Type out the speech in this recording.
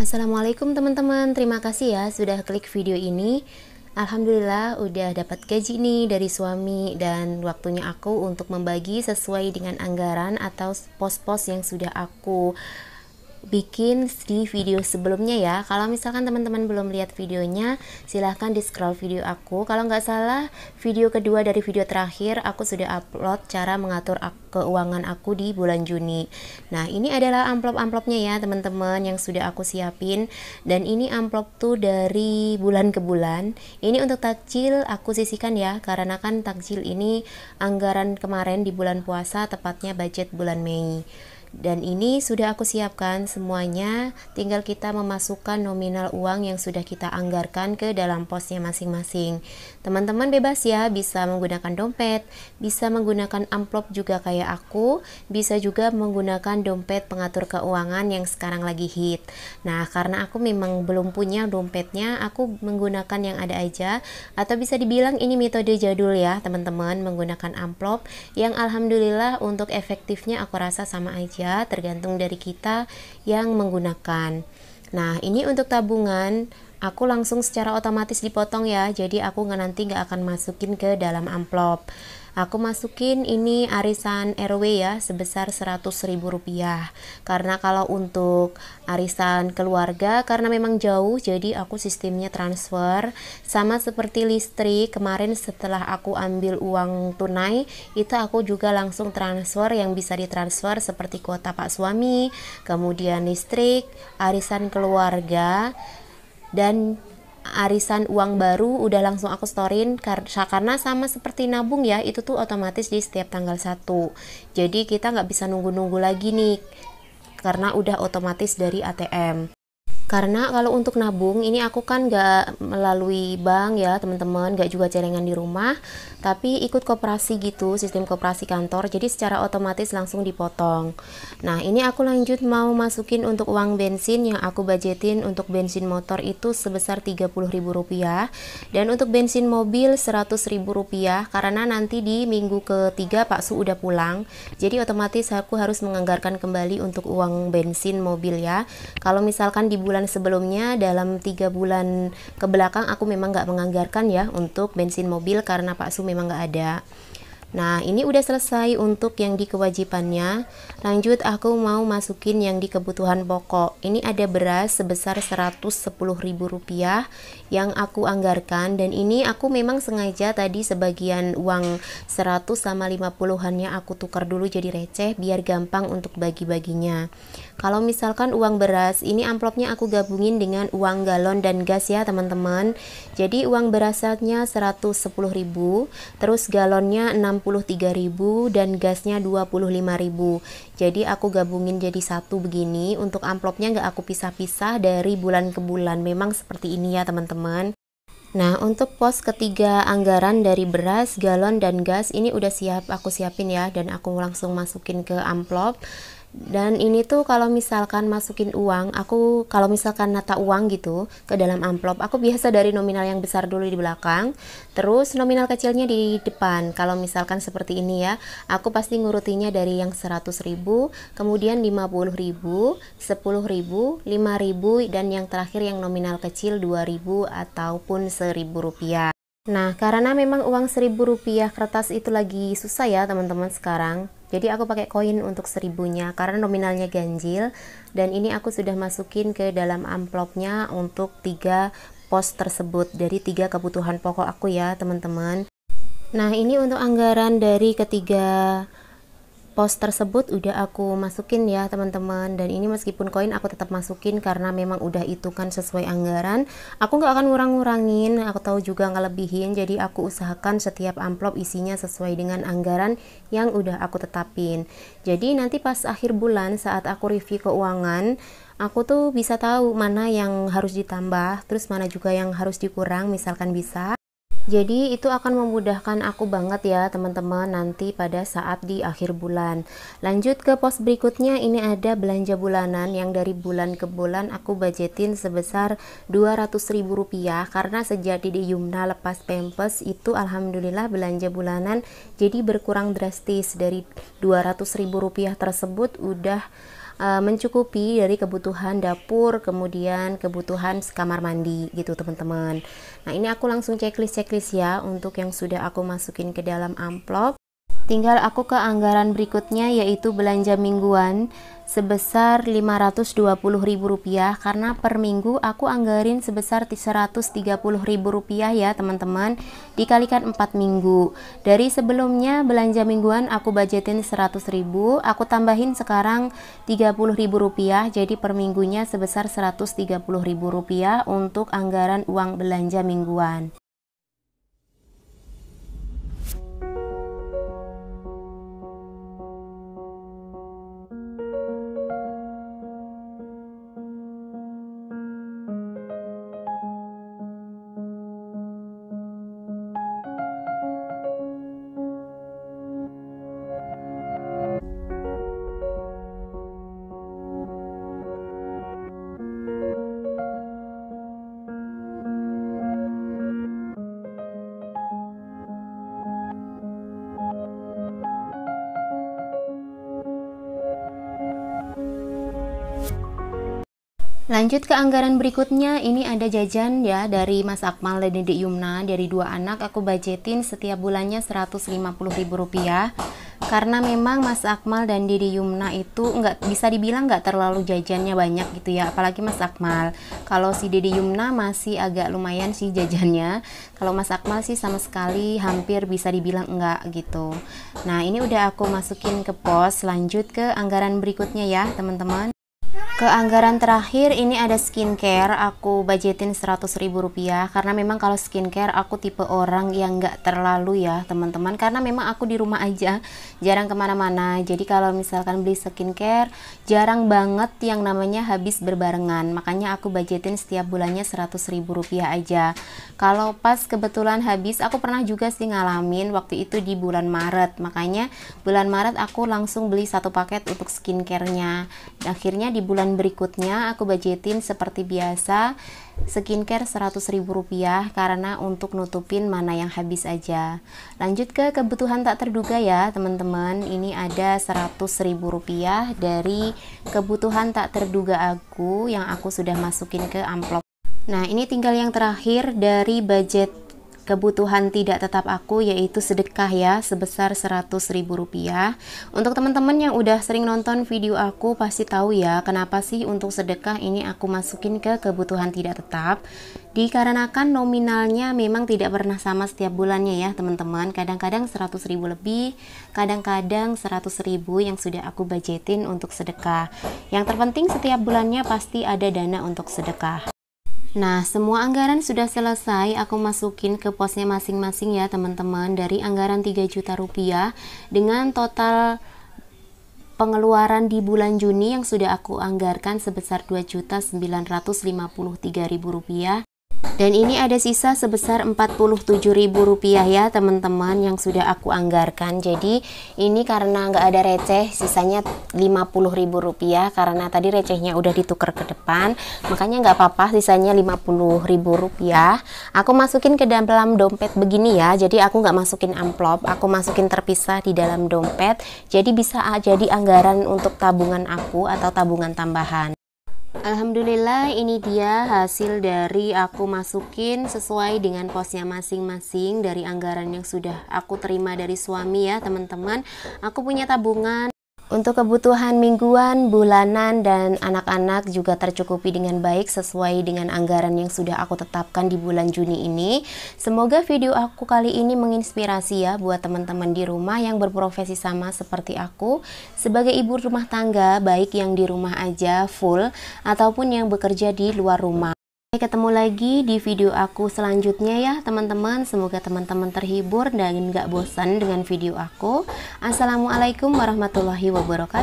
Assalamualaikum teman-teman, terima kasih ya sudah klik video ini. Alhamdulillah udah dapat gaji nih dari suami dan waktunya aku untuk membagi sesuai dengan anggaran atau pos-pos yang sudah aku bikin di video sebelumnya ya. Kalau misalkan teman-teman belum lihat videonya, silahkan di scroll video aku. Kalau nggak salah, video kedua dari video terakhir aku sudah upload cara mengatur keuangan aku di bulan Juni. Nah, ini adalah amplop-amplopnya ya teman-teman yang sudah aku siapin. Dan ini amplop tuh dari bulan ke bulan. Ini untuk takjil aku sisihkan ya, karena kan takjil ini anggaran kemarin di bulan puasa, tepatnya budget bulan Mei. Dan ini sudah aku siapkan semuanya, tinggal kita memasukkan nominal uang yang sudah kita anggarkan ke dalam posnya masing-masing. Teman-teman bebas ya, bisa menggunakan dompet, bisa menggunakan amplop juga kayak aku, bisa juga menggunakan dompet pengatur keuangan yang sekarang lagi hit. Nah, karena aku memang belum punya dompetnya, aku menggunakan yang ada aja, atau bisa dibilang ini metode jadul ya teman-teman, menggunakan amplop yang alhamdulillah untuk efektifnya aku rasa sama aja, tergantung dari kita yang menggunakan. Nah, ini untuk tabungan aku langsung secara otomatis dipotong ya, jadi aku nanti nggak akan masukin ke dalam amplop. Aku masukin ini arisan RW ya sebesar Rp100.000, karena kalau untuk arisan keluarga karena memang jauh, jadi aku sistemnya transfer. Sama seperti listrik kemarin, setelah aku ambil uang tunai itu aku juga langsung transfer yang bisa ditransfer seperti kuota pak suami, kemudian listrik, arisan keluarga, dan arisan uang baru udah langsung aku storein, karena sama seperti nabung ya, itu tuh otomatis di setiap tanggal 1. Jadi kita nggak bisa nunggu-nunggu lagi nih, karena udah otomatis dari ATM. Karena kalau untuk nabung ini aku kan nggak melalui bank ya teman-teman, nggak juga celengan di rumah, tapi ikut koperasi gitu, sistem koperasi kantor, jadi secara otomatis langsung dipotong. Nah, ini aku lanjut mau masukin untuk uang bensin yang aku budgetin untuk bensin motor itu sebesar Rp30.000, dan untuk bensin mobil Rp100.000, karena nanti di minggu ketiga Pak Su udah pulang, jadi otomatis aku harus menganggarkan kembali untuk uang bensin mobil ya. Kalau misalkan di bulan sebelumnya dalam 3 bulan ke belakang aku memang nggak menganggarkan ya untuk bensin mobil karena Pak Su memang nggak ada. Nah, ini udah selesai untuk yang di kewajibannya. Lanjut aku mau masukin yang di kebutuhan pokok. Ini ada beras sebesar Rp110.000 yang aku anggarkan, dan ini aku memang sengaja tadi sebagian uang 100 sama 50-annya aku tukar dulu jadi receh biar gampang untuk bagi-baginya. Kalau misalkan uang beras, ini amplopnya aku gabungin dengan uang galon dan gas ya teman-teman. Jadi uang berasnya Rp110.000, terus galonnya Rp63.000 dan gasnya Rp25.000. Jadi aku gabungin jadi satu begini. Untuk amplopnya nggak aku pisah-pisah dari bulan ke bulan, memang seperti ini ya teman-teman. Nah, untuk pos ketiga anggaran dari beras, galon, dan gas ini udah aku siapin ya, dan aku langsung masukin ke amplop. Dan ini tuh kalau misalkan masukin uang, aku kalau misalkan nata uang gitu ke dalam amplop, aku biasa dari nominal yang besar dulu di belakang, terus nominal kecilnya di depan. Kalau misalkan seperti ini ya, aku pasti ngurutinya dari yang 100.000, kemudian 50.000, 10.000, 5.000, dan yang terakhir yang nominal kecil 2.000 ataupun Rp1.000. Nah, karena memang uang Rp1.000 kertas itu lagi susah ya teman-teman sekarang, jadi aku pakai koin untuk 1.000-nya karena nominalnya ganjil. Dan ini aku sudah masukin ke dalam amplopnya untuk 3 pos tersebut dari 3 kebutuhan pokok aku ya teman-teman. Nah, ini untuk anggaran dari ketiga pos tersebut udah aku masukin ya teman-teman, dan ini meskipun koin aku tetap masukin karena memang udah itu kan sesuai anggaran. Aku nggak akan ngurang-ngurangin, aku tahu juga ngelebihin, jadi aku usahakan setiap amplop isinya sesuai dengan anggaran yang udah aku tetapin. Jadi nanti pas akhir bulan saat aku review keuangan, aku tuh bisa tahu mana yang harus ditambah, terus mana juga yang harus dikurang misalkan bisa. Jadi itu akan memudahkan aku banget ya teman-teman nanti pada saat di akhir bulan. Lanjut ke pos berikutnya, ini ada belanja bulanan yang dari bulan ke bulan aku budgetin sebesar Rp200.000, karena sejak di Yumna lepas Pampers itu alhamdulillah belanja bulanan jadi berkurang drastis. Dari Rp200.000 tersebut udah mencukupi dari kebutuhan dapur, kemudian kebutuhan kamar mandi gitu teman-teman. Nah ini aku langsung checklist ya untuk yang sudah aku masukin ke dalam amplop. Tinggal aku ke anggaran berikutnya, yaitu belanja mingguan sebesar Rp520.000, karena per minggu aku anggarin sebesar Rp130.000 ya teman-teman, dikalikan 4 minggu. Dari sebelumnya belanja mingguan aku budgetin 100.000, aku tambahin sekarang Rp30.000, jadi per minggunya sebesar Rp130.000 untuk anggaran uang belanja mingguan. Lanjut ke anggaran berikutnya, ini ada jajan ya dari Mas Akmal dan Dedek Yumna. Dari 2 anak aku budgetin setiap bulannya Rp150.000, karena memang Mas Akmal dan Dedek Yumna itu nggak bisa dibilang nggak terlalu jajannya banyak gitu ya, apalagi Mas Akmal. Kalau si Dedek Yumna masih agak lumayan sih jajannya, kalau Mas Akmal sih sama sekali hampir bisa dibilang enggak gitu. Nah ini udah aku masukin ke pos. Lanjut ke anggaran berikutnya ya teman-teman. Ke anggaran terakhir ini ada skincare, aku budgetin Rp100.000, karena memang kalau skincare aku tipe orang yang nggak terlalu ya teman-teman, karena memang aku di rumah aja jarang kemana-mana. Jadi kalau misalkan beli skincare jarang banget yang namanya habis berbarengan, makanya aku budgetin setiap bulannya Rp100.000 aja. Kalau pas kebetulan habis, aku pernah juga sih ngalamin waktu itu di bulan Maret, makanya bulan Maret aku langsung beli 1 paket untuk skincare-nya. Akhirnya di bulan berikutnya aku budgetin seperti biasa skincare Rp100.000, karena untuk nutupin mana yang habis aja. Lanjut ke kebutuhan tak terduga ya teman-teman. Ini ada Rp100.000 dari kebutuhan tak terduga aku yang aku sudah masukin ke amplop. Nah ini tinggal yang terakhir dari budget kebutuhan tidak tetap aku, yaitu sedekah ya, sebesar Rp100.000. Untuk teman-teman yang udah sering nonton video aku pasti tahu ya kenapa sih untuk sedekah ini aku masukin ke kebutuhan tidak tetap. Dikarenakan nominalnya memang tidak pernah sama setiap bulannya ya teman-teman, kadang-kadang 100.000 lebih, kadang-kadang 100.000 yang sudah aku budgetin untuk sedekah. Yang terpenting setiap bulannya pasti ada dana untuk sedekah. Nah, semua anggaran sudah selesai, aku masukin ke posnya masing-masing ya teman-teman. Dari anggaran Rp3 juta dengan total pengeluaran di bulan Juni yang sudah aku anggarkan sebesar Rp2.953.000. Dan ini ada sisa sebesar Rp47.000 ya teman-teman yang sudah aku anggarkan. Jadi ini karena nggak ada receh, sisanya Rp50.000, karena tadi recehnya udah ditukar ke depan, makanya nggak apa-apa, sisanya Rp50.000. Aku masukin ke dalam dompet begini ya, jadi aku nggak masukin amplop, aku masukin terpisah di dalam dompet, jadi bisa jadi anggaran untuk tabungan aku atau tabungan tambahan. Alhamdulillah, ini dia hasil dari aku masukin sesuai dengan posnya masing-masing dari anggaran yang sudah aku terima dari suami ya teman-teman. Aku punya tabungan untuk kebutuhan mingguan, bulanan, dan anak-anak juga tercukupi dengan baik sesuai dengan anggaran yang sudah aku tetapkan di bulan Juni ini. Semoga video aku kali ini menginspirasi ya buat teman-teman di rumah yang berprofesi sama seperti aku sebagai ibu rumah tangga, baik yang di rumah aja full ataupun yang bekerja di luar rumah. Ketemu lagi di video aku selanjutnya ya teman-teman. Semoga teman-teman terhibur dan gak bosan dengan video aku. Assalamualaikum warahmatullahi wabarakatuh.